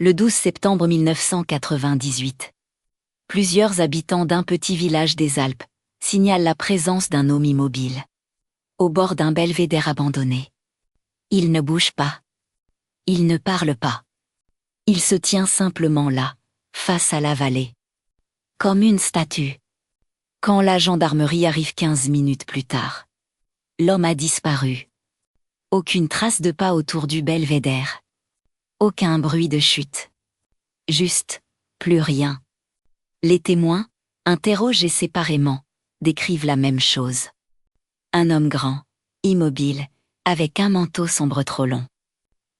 Le 12 septembre 1998. Plusieurs habitants d'un petit village des Alpes signalent la présence d'un homme immobile au bord d'un belvédère abandonné. Il ne bouge pas. Il ne parle pas. Il se tient simplement là, face à la vallée. Comme une statue. Quand la gendarmerie arrive 15 minutes plus tard, l'homme a disparu. Aucune trace de pas autour du belvédère. Aucun bruit de chute. Juste, plus rien. Les témoins, interrogés séparément, décrivent la même chose. Un homme grand, immobile, avec un manteau sombre trop long.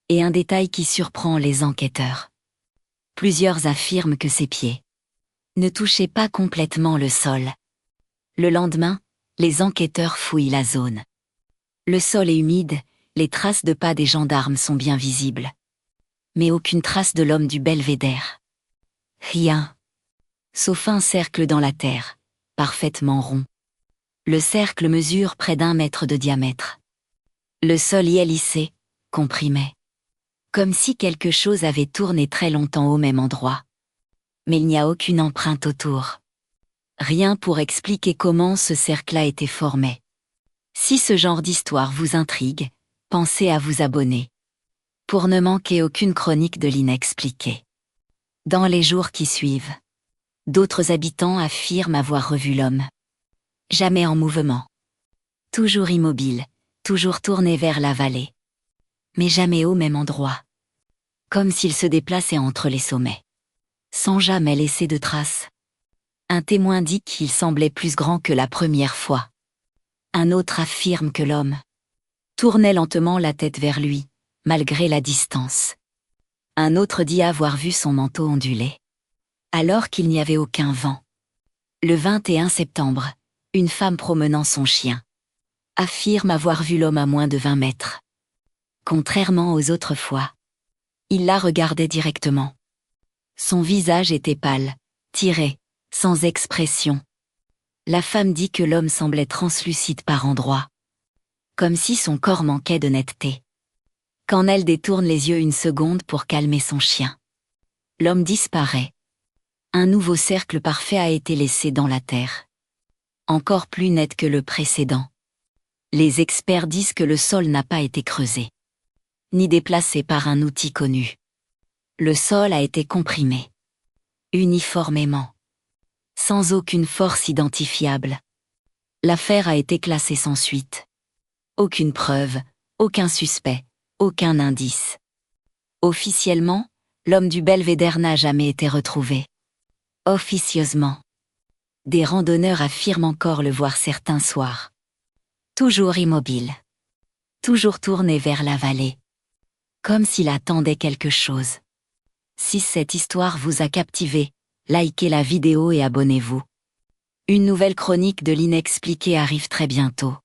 Et un détail qui surprend les enquêteurs. Plusieurs affirment que ses pieds ne touchaient pas complètement le sol. Le lendemain, les enquêteurs fouillent la zone. Le sol est humide, les traces de pas des gendarmes sont bien visibles. Mais aucune trace de l'homme du belvédère. Rien. Sauf un cercle dans la terre, parfaitement rond. Le cercle mesure près d'1 mètre de diamètre. Le sol y est lissé, comprimé. Comme si quelque chose avait tourné très longtemps au même endroit. Mais il n'y a aucune empreinte autour. Rien pour expliquer comment ce cercle a été formé. Si ce genre d'histoire vous intrigue, pensez à vous abonner. Pour ne manquer aucune chronique de l'inexpliqué. Dans les jours qui suivent, d'autres habitants affirment avoir revu l'homme. Jamais en mouvement. Toujours immobile, toujours tourné vers la vallée. Mais jamais au même endroit. Comme s'il se déplaçait entre les sommets. Sans jamais laisser de traces. Un témoin dit qu'il semblait plus grand que la première fois. Un autre affirme que l'homme tournait lentement la tête vers lui, malgré la distance. Un autre dit avoir vu son manteau onduler. Alors qu'il n'y avait aucun vent. Le 21 septembre, une femme promenant son chien affirme avoir vu l'homme à moins de 20 mètres. Contrairement aux autres fois, il la regardait directement. Son visage était pâle, tiré, sans expression. La femme dit que l'homme semblait translucide par endroits. Comme si son corps manquait de netteté. Quand elle détourne les yeux 1 seconde pour calmer son chien. L'homme disparaît. Un nouveau cercle parfait a été laissé dans la terre. Encore plus net que le précédent. Les experts disent que le sol n'a pas été creusé. Ni déplacé par un outil connu. Le sol a été comprimé. Uniformément. Sans aucune force identifiable. L'affaire a été classée sans suite. Aucune preuve, aucun suspect. Aucun indice. Officiellement, l'homme du belvédère n'a jamais été retrouvé. Officieusement. Des randonneurs affirment encore le voir certains soirs. Toujours immobile. Toujours tourné vers la vallée. Comme s'il attendait quelque chose. Si cette histoire vous a captivé, likez la vidéo et abonnez-vous. Une nouvelle chronique de l'inexpliqué arrive très bientôt.